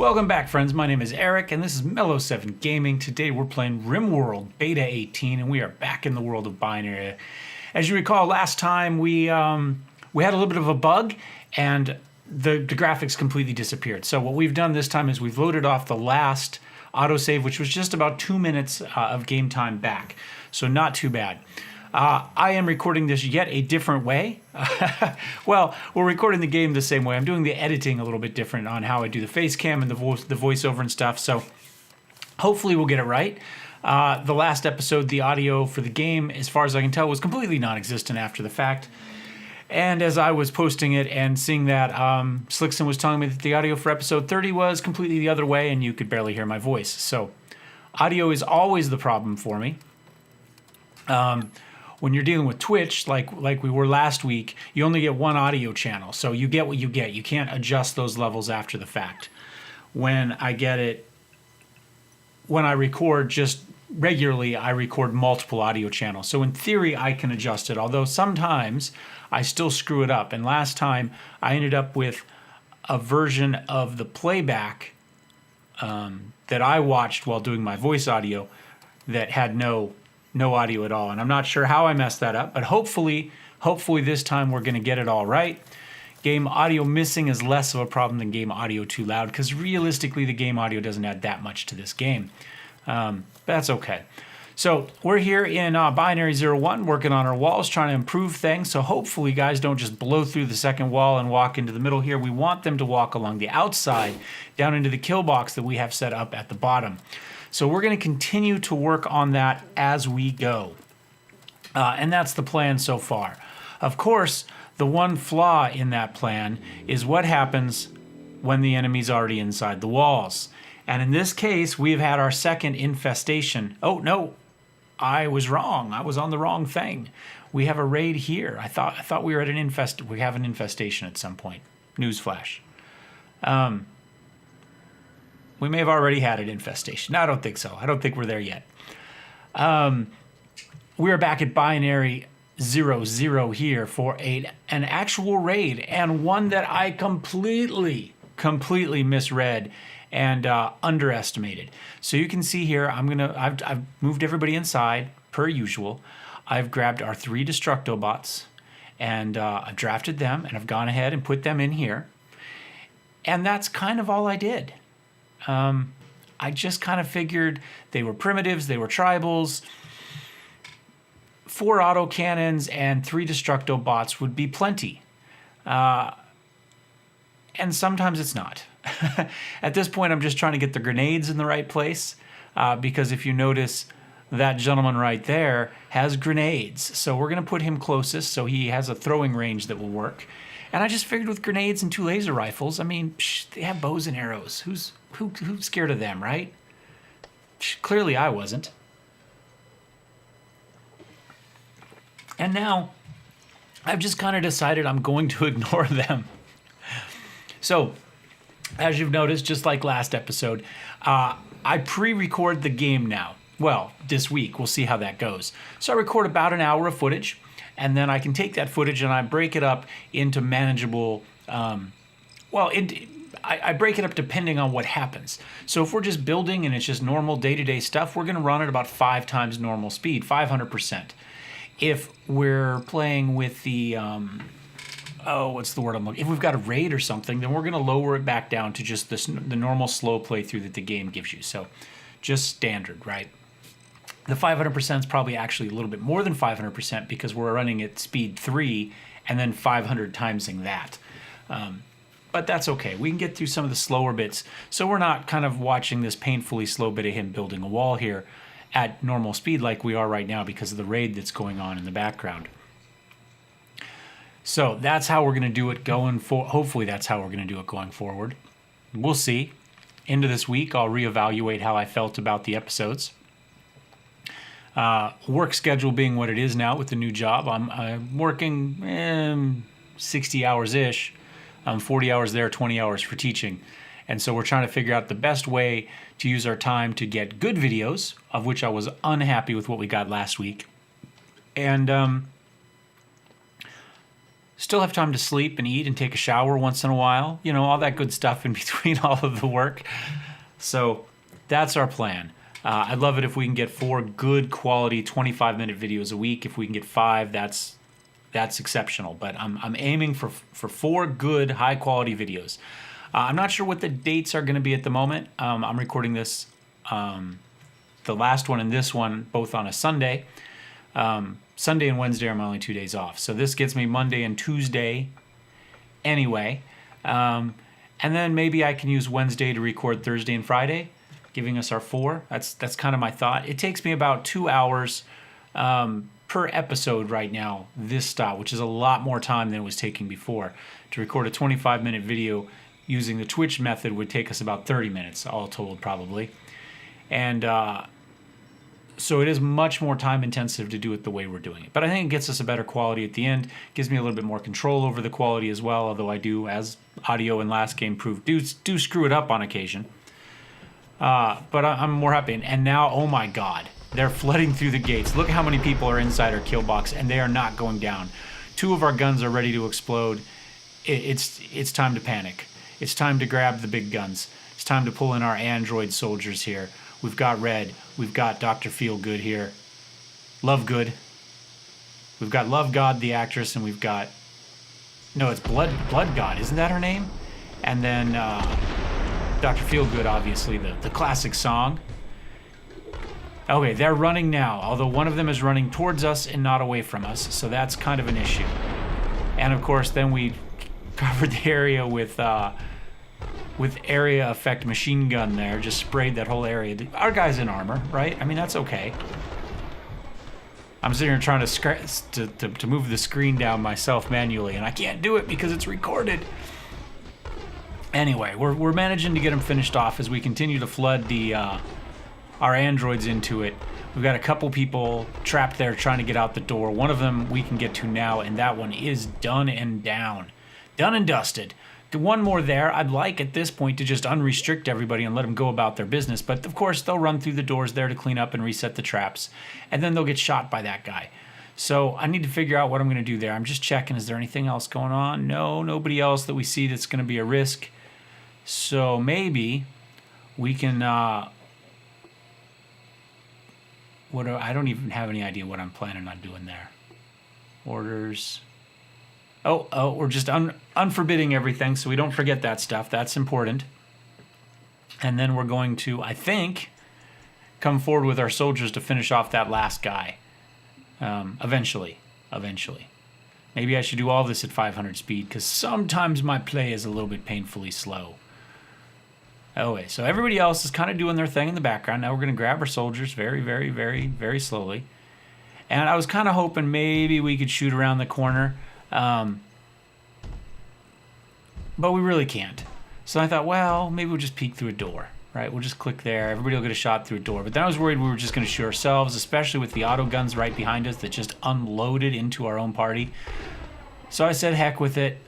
Welcome back, friends. My name is Eric, and this is Mellowseven Gaming. Today we're playing Rimworld B18, and we are back in the world of binary. As you recall, last time we had a little bit of a bug, and the graphics completely disappeared. So what we've done this time is we've loaded off the last autosave, which was just about 2 minutes of game time back. So not too bad. I am recording this yet a different way. Well, we're recording the game the same way. I'm doing the editing a little bit different on how I do the face cam and the voiceover and stuff. So hopefully we'll get it right. The last episode, the audio for the game, as far as I can tell, was completely non-existent after the fact. And as I was posting it and seeing that, Slickson was telling me that the audio for episode 30 was completely the other way and you could barely hear my voice. So audio is always the problem for me. When you're dealing with Twitch, like we were last week, you only get one audio channel. So you get what you get. You can't adjust those levels after the fact. When I record just regularly, I record multiple audio channels. So in theory, I can adjust it, although sometimes I still screw it up. And last time, I ended up with a version of the playback that I watched while doing my voice audio that had no audio at all. And I'm not sure how I messed that up, but hopefully this time we're going to get it all right. Game audio missing is less of a problem than game audio too loud, because realistically the game audio doesn't add that much to this game. But that's okay. So we're here in Binary 01 working on our walls, trying to improve things. So hopefully guys don't just blow through the second wall and walk into the middle here. We want them to walk along the outside down into the kill box that we have set up at the bottom. So we're going to continue to work on that as we go. And that's the plan so far. Of course, the one flaw in that plan is what happens when the enemy's already inside the walls. And in this case, we've had our second infestation. Oh, no, I was wrong. I was on the wrong thing. We have a raid here. I thought we were at we have an infestation at some point. Newsflash. We may have already had an infestation. No, I don't think so. I don't think we're there yet. We're back at Binary 00 here for an actual raid, and one that I completely misread and underestimated. So you can see here, I've moved everybody inside per usual. I've grabbed our 3 Destructobots and I've drafted them, and I've gone ahead and put them in here. And that's kind of all I did. I just kind of figured they were primitives, they were tribals. 4 autocannons and 3 Destructobots would be plenty. And sometimes it's not. At this point, I'm just trying to get the grenades in the right place, because if you notice, that gentleman right there has grenades. So we're going to put him closest so he has a throwing range that will work. And I just figured with grenades and 2 laser rifles, I mean, they have bows and arrows. Who's scared of them, right? Clearly I wasn't. And now I've just kind of decided I'm going to ignore them. So, as you've noticed, just like last episode, I pre-record the game now. Well, this week, we'll see how that goes. So I record about an hour of footage, and then I can take that footage and I break it up into manageable, I break it up depending on what happens. So if we're just building and it's just normal day-to-day stuff, we're going to run at about 5 times normal speed, 500%. If we're playing with the, what's the word I'm looking? If we've got a raid or something, then we're going to lower it back down to just the normal slow playthrough that the game gives you. So just standard, right? The 500% is probably actually a little bit more than 500% because we're running at speed 3 and then 500 timesing that. But that's okay. We can get through some of the slower bits. So we're not kind of watching this painfully slow bit of him building a wall here at normal speed like we are right now because of the raid that's going on in the background. So that's how we're going to do it hopefully that's how we're going to do it going forward. We'll see. Into this week, I'll reevaluate how I felt about the episodes. Work schedule being what it is now with the new job, I'm working 60 hours-ish. 40 hours there, 20 hours for teaching. And so we're trying to figure out the best way to use our time to get good videos, of which I was unhappy with what we got last week. And Still have time to sleep and eat and take a shower once in a while. You know, all that good stuff in between all of the work. So that's our plan. I'd love it if we can get 4 good quality 25-minute videos a week. If we can get 5, that's exceptional. But I'm aiming for 4 good high quality videos. I'm not sure what the dates are going to be at the moment. I'm recording this, the last one and this one, both on a Sunday. Sunday and Wednesday are my only 2 days off. So this gets me Monday and Tuesday anyway. And then maybe I can use Wednesday to record Thursday and Friday, giving us our 4. That's kind of my thought. It takes me about 2 hours per episode right now, this style, which is a lot more time than it was taking before. To record a 25-minute video using the Twitch method would take us about 30 minutes, all told, probably. And so it is much more time intensive to do it the way we're doing it. But I think it gets us a better quality at the end, gives me a little bit more control over the quality as well, although I do, as audio and last game proved, do screw it up on occasion. But I'm more happy. And now, oh my God, they're flooding through the gates. Look at how many people are inside our kill box, and they are not going down. 2 of our guns are ready to explode. It's time to panic. It's time to grab the big guns. It's time to pull in our android soldiers here. We've got Red. We've got Dr. Feelgood here. Lovegood. We've got Love God, the actress, and we've got... No, it's Blood God. Isn't that her name? And then Dr. Feelgood, obviously, the classic song. Okay, they're running now, although one of them is running towards us and not away from us, so that's kind of an issue. And, of course, then we covered the area with area effect machine gun there, just sprayed that whole area. Our guy's in armor, right? I mean, that's okay. I'm sitting here trying to move the screen down myself manually, and I can't do it because it's recorded. Anyway, we're managing to get him finished off as we continue to flood our androids into it. We've got a couple people trapped there trying to get out the door. One of them we can get to now, and that one is done and down. Done and dusted. One more there. I'd like at this point to just unrestrict everybody and let them go about their business, but of course they'll run through the doors there to clean up and reset the traps, and then they'll get shot by that guy. So I need to figure out what I'm going to do there. I'm just checking, is there anything else going on? No, nobody else that we see that's going to be a risk. So maybe we can I don't even have any idea what I'm planning on doing there. Orders. Oh, we're just unforbidding everything, so we don't forget that stuff. That's important. And then we're going to, I think, come forward with our soldiers to finish off that last guy. Eventually. Maybe I should do all this at 500 speed, because sometimes my play is a little bit painfully slow. Okay, so everybody else is kind of doing their thing in the background. Now we're going to grab our soldiers very, very, very, very slowly. And I was kind of hoping maybe we could shoot around the corner. But we really can't. So I thought, well, maybe we'll just peek through a door, right? We'll just click there. Everybody will get a shot through a door. But then I was worried we were just going to shoot ourselves, especially with the auto guns right behind us that just unloaded into our own party. So I said, heck with it.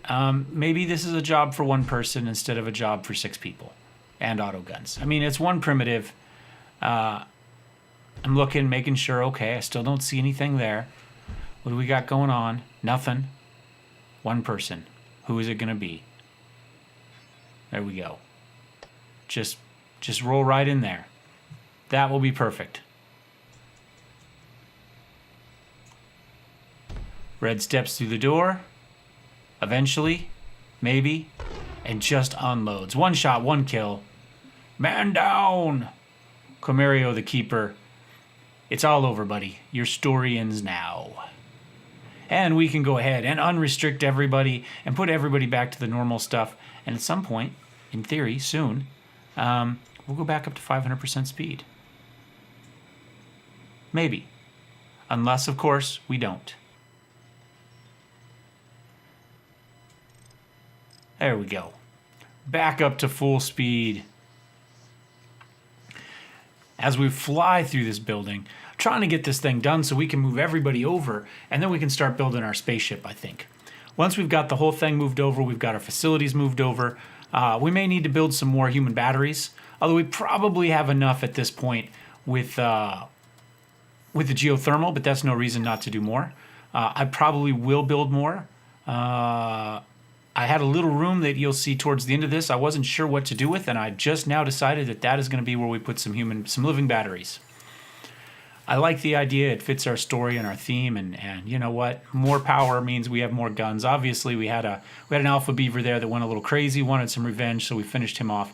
Maybe this is a job for one person instead of a job for 6 people and auto guns. I mean, it's one primitive. I'm looking, making sure, okay, I still don't see anything there. What do we got going on? Nothing. One person. Who is it going to be? There we go. Just roll right in there. That will be perfect. Red steps through the door. Eventually. Maybe. And just unloads. One shot, one kill. Man down! Comerio the Keeper. It's all over, buddy. Your story ends now. And we can go ahead and unrestrict everybody and put everybody back to the normal stuff. And at some point, in theory, soon, we'll go back up to 500% speed. Maybe. Unless, of course, we don't. There we go. Back up to full speed. As we fly through this building, trying to get this thing done so we can move everybody over, and then we can start building our spaceship, I think. Once we've got the whole thing moved over, we've got our facilities moved over, we may need to build some more human batteries, although we probably have enough at this point with the geothermal, but that's no reason not to do more. I probably will build more. I had a little room that you'll see towards the end of this I wasn't sure what to do with, and I just now decided that that is going to be where we put some living batteries. I like the idea. It fits our story and our theme, and you know what? More power means we have more guns. Obviously, we had an alpha beaver there that went a little crazy, wanted some revenge, so we finished him off.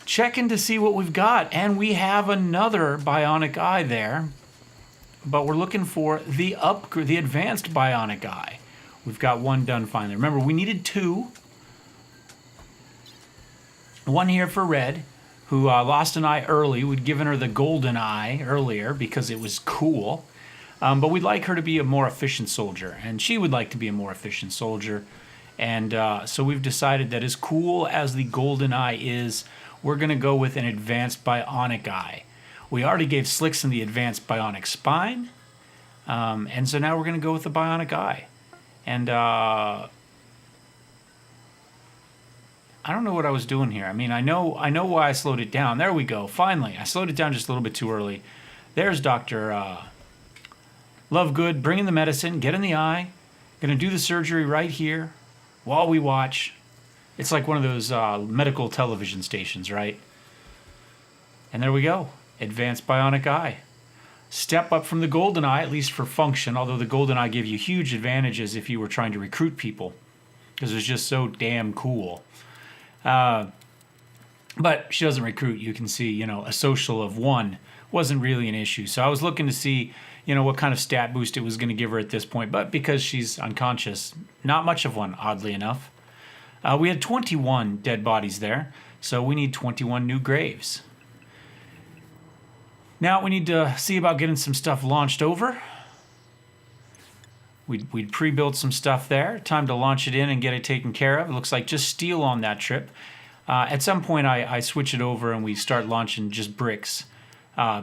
Checking to see what we've got, and we have another bionic eye there, but we're looking for the advanced bionic eye. We've got one done finally. Remember, we needed two. One here for Red, who lost an eye early. We'd given her the golden eye earlier because it was cool. But we'd like her to be a more efficient soldier, and she would like to be a more efficient soldier. And so we've decided that as cool as the golden eye is, we're going to go with an advanced bionic eye. We already gave Slickson the advanced bionic spine, and so now we're going to go with the bionic eye. And I don't know what I was doing here. I mean, I know why I slowed it down. There we go. Finally, I slowed it down just a little bit too early. There's Dr. Lovegood bringing the medicine, getting the eye. Going to do the surgery right here while we watch. It's like one of those medical television stations, right? And there we go. Advanced bionic eye. Step up from the golden eye, at least for function, although the golden eye gave you huge advantages if you were trying to recruit people, because it was just so damn cool. But she doesn't recruit. You can see, a social of 1 wasn't really an issue. So I was looking to see, what kind of stat boost it was going to give her at this point. But because she's unconscious, not much of one, oddly enough. We had 21 dead bodies there, so we need 21 new graves. Now we need to see about getting some stuff launched over. We'd pre-built some stuff there. Time to launch it in and get it taken care of. It looks like just steel on that trip. At some point I switch it over and we start launching just bricks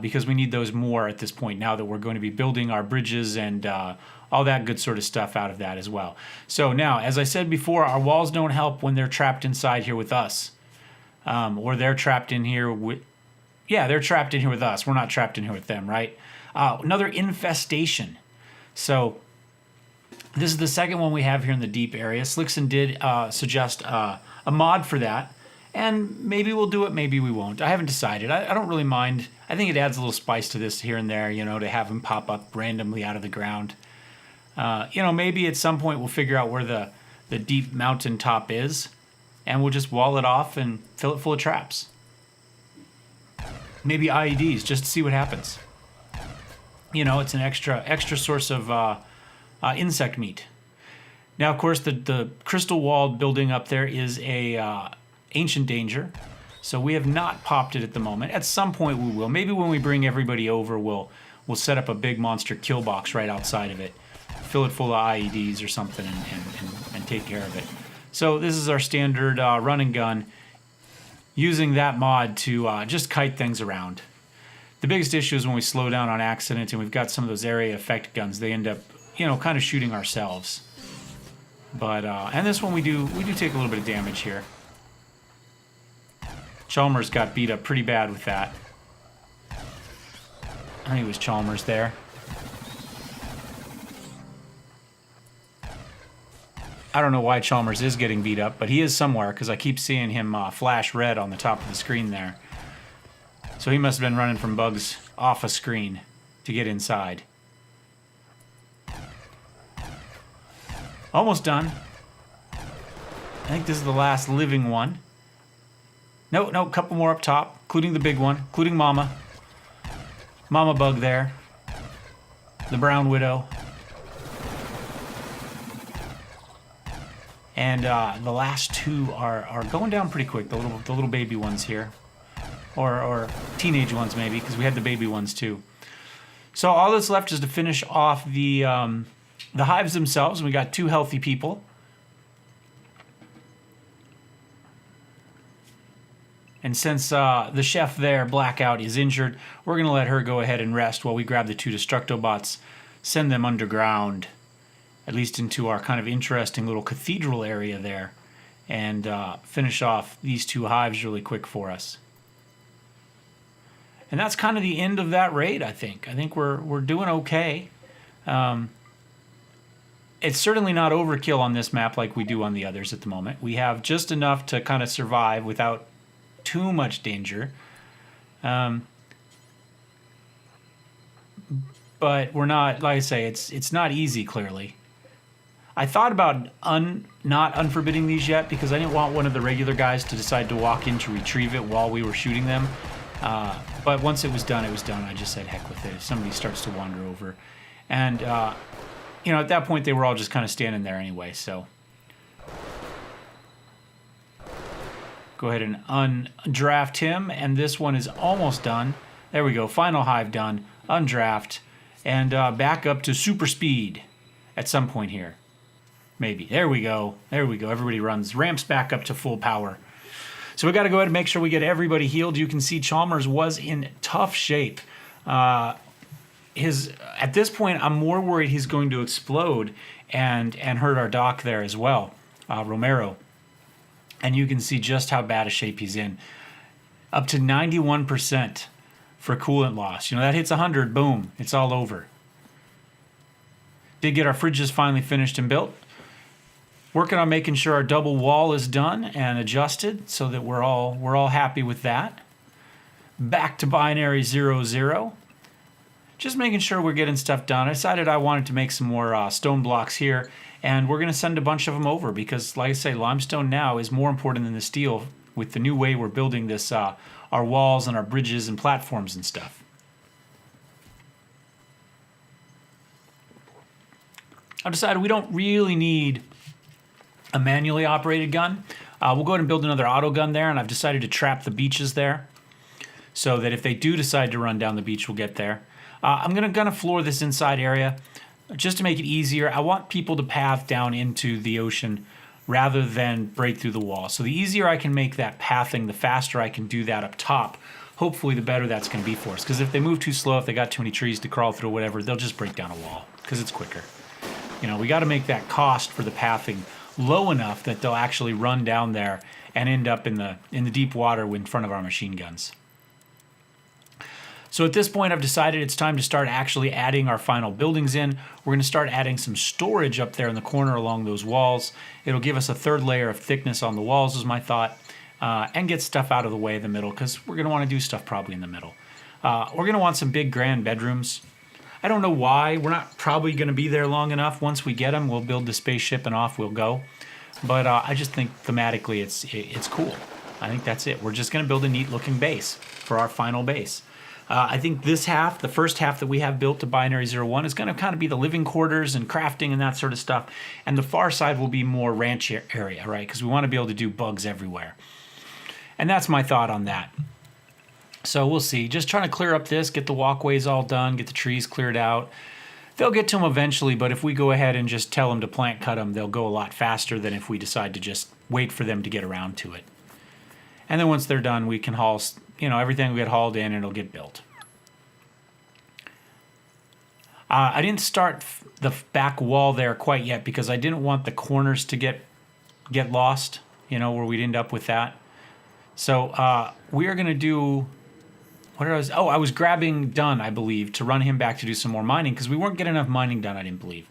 because we need those more at this point now that we're going to be building our bridges and all that good sort of stuff out of that as well. So now, as I said before, our walls don't help when they're trapped inside here with us. Or they're trapped in here with... Yeah, they're trapped in here with us. We're not trapped in here with them, right? Another infestation. So this is the second one we have here in the deep area. Slickson did suggest a mod for that. And maybe we'll do it, maybe we won't. I haven't decided. I don't really mind. I think it adds a little spice to this here and there, to have them pop up randomly out of the ground. Maybe at some point we'll figure out where the deep mountain top is. And we'll just wall it off and fill it full of traps. Maybe IEDs, just to see what happens. It's an extra source of insect meat. Now, of course, the crystal wall building up there is a ancient danger, so we have not popped it at the moment. At some point we will. Maybe when we bring everybody over, we'll set up a big monster kill box right outside of it, fill it full of IEDs or something, and take care of it. So this is our standard run and gun, using that mod to just kite things around. The biggest issue is when we slow down on accident and we've got some of those area effect guns, they end up, kind of shooting ourselves. But, and this one we do take a little bit of damage here. Chalmers got beat up pretty bad with that. I think it was Chalmers there. I don't know why Chalmers is getting beat up, but he is somewhere because I keep seeing him flash red on the top of the screen there. So he must have been running from bugs off a screen to get inside. Almost done. I think this is the last living one. No, a couple more up top, including the big one, including Mama. Mama bug there. The brown widow. And the last two are going down pretty quick. The little baby ones here, or teenage ones maybe, because we had the baby ones too. So all that's left is to finish off the hives themselves. We got 2 healthy people. And since the chef there, Blackout, is injured, we're going to let her go ahead and rest while we grab the 2 Destructobots, send them underground, at least into our kind of interesting little cathedral area there, and finish off these 2 hives really quick for us. And that's kind of the end of that raid, I think. I think we're doing okay. it's certainly not overkill on this map like we do on the others at the moment. We have just enough to kind of survive without too much danger. But we're not, like I say, it's not easy, clearly. I thought about not unforbidding these yet because I didn't want one of the regular guys to decide to walk in to retrieve it while we were shooting them. But once it was done, it was done. I just said, heck with it. If somebody starts to wander over. And, you know, at that point, they were all just kind of standing there anyway, so. Go ahead and undraft him, and this one is almost done. There we go, final hive done, undraft, and back up to super speed at some point here. Maybe. There we go. There we go. Everybody ramps back up to full power. So we got to go ahead and make sure we get everybody healed. You can see Chalmers was in tough shape. At this point, I'm more worried he's going to explode and hurt our dock there as well, Romero. And you can see just how bad a shape he's in. Up to 91% for coolant loss. You know, that hits 100, boom, it's all over. Did get our fridges finally finished and built. Working on making sure our double wall is done and adjusted so that we're all happy with that. Back to binary 0, Just making sure we're getting stuff done. I decided I wanted to make some more stone blocks here, and we're going to send a bunch of them over because, like I say, limestone now is more important than the steel with the new way we're building this, our walls and our bridges and platforms and stuff. I've decided we don't really need a manually operated gun. We'll go ahead and build another auto gun there, and I've decided to trap the beaches there so that if they do decide to run down the beach, we'll get there. I'm gonna floor this inside area just to make it easier. I want people to path down into the ocean rather than break through the wall. So the easier I can make that pathing, the faster I can do that up top. Hopefully the better that's gonna be for us. Because if they move too slow, if they got too many trees to crawl through or whatever, they'll just break down a wall because it's quicker. You know, we gotta make that cost for the pathing low enough that they'll actually run down there and end up in the deep water in front of our machine guns. So at this point, I've decided it's time to start actually adding our final buildings in. We're going to start adding some storage up there in the corner along those walls. It'll give us a third layer of thickness on the walls, is my thought, and get stuff out of the way in the middle because we're going to want to do stuff probably in the middle. We're going to want some big grand bedrooms. I don't know why. We're not probably going to be there long enough. Once we get them, we'll build the spaceship and off we'll go. But I just think thematically it's cool. I think that's it. We're just going to build a neat looking base for our final base. I think this half, the first half that we have built to binary 01 is going to kind of be the living quarters and crafting and that sort of stuff. And the far side will be more ranch area, right? Because we want to be able to do bugs everywhere. And that's my thought on that. So we'll see. Just trying to clear up this, get the walkways all done, get the trees cleared out. They'll get to them eventually, but if we go ahead and just tell them to plant cut them, they'll go a lot faster than if we decide to just wait for them to get around to it. And then once they're done, we can haul, you know, everything will get hauled in and it'll get built. I didn't start the back wall there quite yet because I didn't want the corners to get lost, you know, where we'd end up with that. So we are going to do... I was grabbing Dunn, I believe, to run him back to do some more mining because we weren't getting enough mining done, I didn't believe.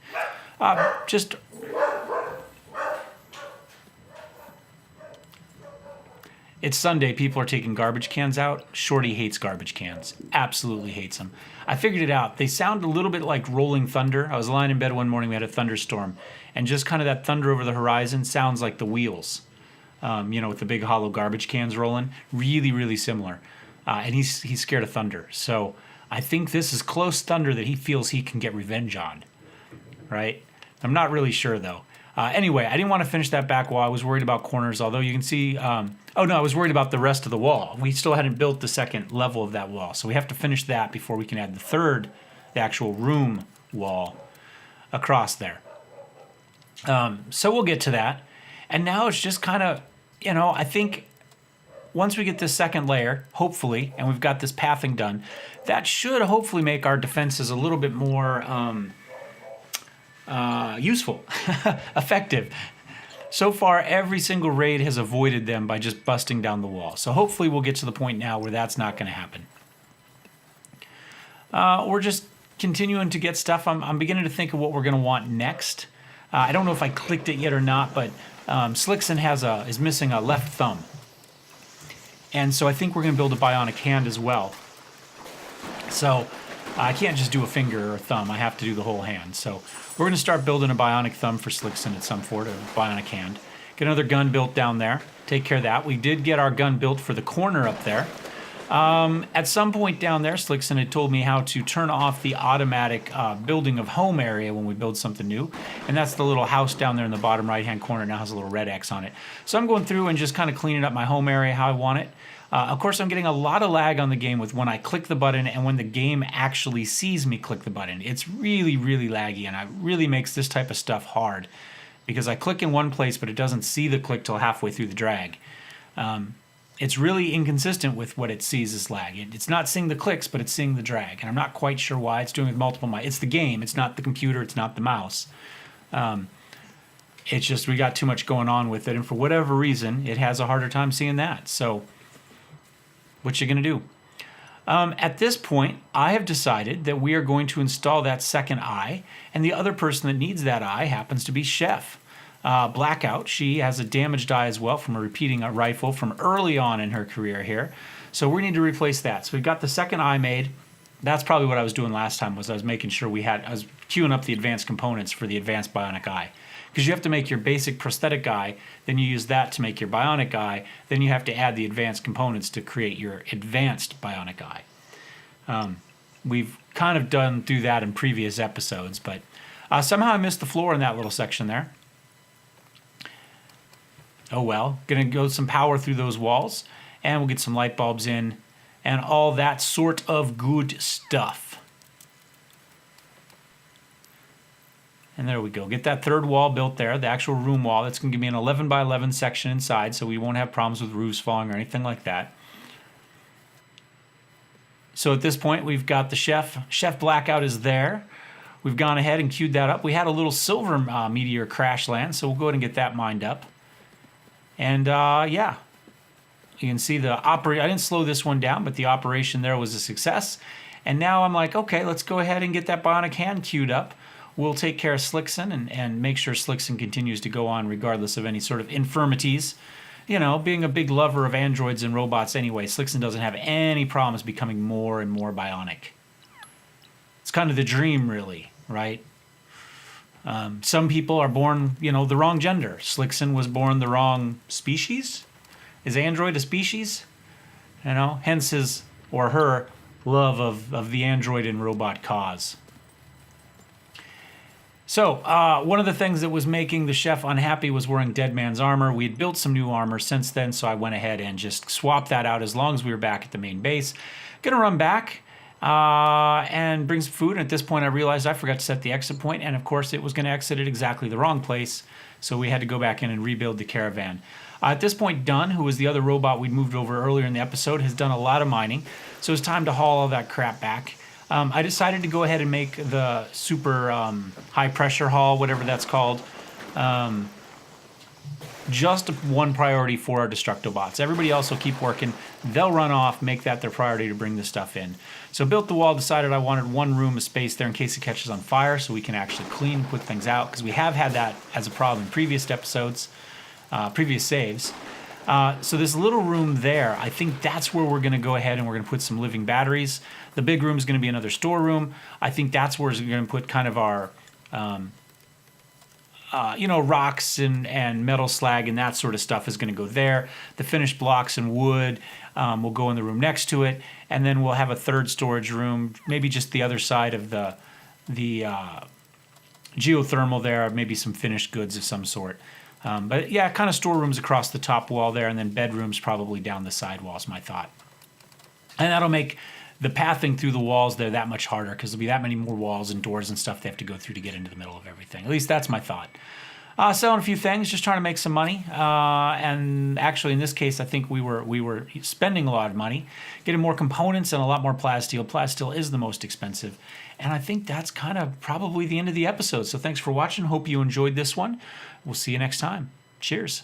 It's Sunday, people are taking garbage cans out. Shorty hates garbage cans, absolutely hates them. I figured it out. They sound a little bit like rolling thunder. I was lying in bed one morning, we had a thunderstorm, and just kind of that thunder over the horizon sounds like the wheels, you know, with the big hollow garbage cans rolling. Really, really similar. And he's scared of thunder. So I think this is close thunder that he feels he can get revenge on, right? I'm not really sure, though. Anyway, I didn't want to finish that back wall. I was worried about corners, although you can see... I was worried about the rest of the wall. We still hadn't built the second level of that wall, so we have to finish that before we can add the actual room wall across there. So we'll get to that. And now it's just kind of, you know, I think... Once we get this second layer, hopefully, and we've got this pathing done, that should hopefully make our defenses a little bit more useful, effective. So far, every single raid has avoided them by just busting down the wall. So hopefully we'll get to the point now where that's not going to happen. We're just continuing to get stuff. I'm beginning to think of what we're going to want next. I don't know if I clicked it yet or not, but Slickson is missing a left thumb. And so I think we're going to build a bionic hand as well. So I can't just do a finger or a thumb. I have to do the whole hand. So we're going to start building a bionic thumb for Slickson at some point, a bionic hand. Get another gun built down there. Take care of that. We did get our gun built for the corner up there. At some point down there, Slickson had told me how to turn off the automatic building of home area when we build something new. And that's the little house down there in the bottom right-hand corner. It now has a little red X on it. So I'm going through and just kind of cleaning up my home area how I want it. Of course, I'm getting a lot of lag on the game with when I click the button and when the game actually sees me click the button. It's really, really laggy, and it really makes this type of stuff hard because I click in one place, but it doesn't see the click till halfway through the drag. It's really inconsistent with what it sees as lag. It's not seeing the clicks, but it's seeing the drag, and I'm not quite sure why. It's doing it with multiple mice. It's the game. It's not the computer. It's not the mouse. It's just we got too much going on with it, and for whatever reason, it has a harder time seeing that. So what you gonna do? At this point, I have decided that we are going to install that second eye, and the other person that needs that eye happens to be Chef. Blackout, she has a damaged eye as well from a repeating rifle from early on in her career here. So we need to replace that. So we've got the second eye made. That's probably what I was doing last time, was I was making sure I was queuing up the advanced components for the advanced bionic eye. Because you have to make your basic prosthetic eye, then you use that to make your bionic eye, then you have to add the advanced components to create your advanced bionic eye. We've kind of done through that in previous episodes, but somehow I missed the floor in that little section there. Oh well, gonna go some power through those walls, and we'll get some light bulbs in, and all that sort of good stuff. And there we go. Get that third wall built there, the actual room wall. That's going to give me an 11 by 11 section inside, so we won't have problems with roofs falling or anything like that. So at this point, we've got the Chef. Chef Blackout is there. We've gone ahead and queued that up. We had a little silver meteor crash land, so we'll go ahead and get that mined up. And yeah, you can see the operation. I didn't slow this one down, but the operation there was a success. And now I'm like, okay, let's go ahead and get that bionic hand queued up. We'll take care of Slickson and make sure Slickson continues to go on regardless of any sort of infirmities. You know, being a big lover of androids and robots anyway, Slickson doesn't have any problems becoming more and more bionic. It's kind of the dream, really, right? Some people are born, you know, the wrong gender. Slickson was born the wrong species. Is android a species? You know, hence his or her love of the android and robot cause. So, one of the things that was making the Chef unhappy was wearing Dead Man's armor. We had built some new armor since then, so I went ahead and just swapped that out as long as we were back at the main base. Gonna run back and bring some food. And at this point, I realized I forgot to set the exit point, and of course, it was gonna exit at exactly the wrong place, so we had to go back in and rebuild the caravan. At this point, Dunn, who was the other robot we'd moved over earlier in the episode, has done a lot of mining, so it's time to haul all that crap back. I decided to go ahead and make the super high pressure haul, whatever that's called, just one priority for our Destructobots. Everybody else will keep working. They'll run off, make that their priority to bring the stuff in. So built the wall, decided I wanted one room of space there in case it catches on fire so we can actually clean, put things out, because we have had that as a problem in previous episodes, previous saves. So this little room there, I think that's where we're going to go ahead and we're going to put some living batteries. The big room is going to be another storeroom. I think that's where we're going to put kind of our, you know, rocks and metal slag and that sort of stuff is going to go there. The finished blocks and wood will go in the room next to it. And then we'll have a third storage room, maybe just the other side of the geothermal there, maybe some finished goods of some sort. But yeah, kind of storerooms across the top wall there, and then bedrooms probably down the side walls, my thought. And that'll make the pathing through the walls there that much harder, because there'll be that many more walls and doors and stuff they have to go through to get into the middle of everything. At least that's my thought. Selling a few things, just trying to make some money. And actually, in this case, I think we were spending a lot of money, getting more components and a lot more plasteel. Plasteel is the most expensive. And I think that's kind of probably the end of the episode. So thanks for watching. Hope you enjoyed this one. We'll see you next time. Cheers.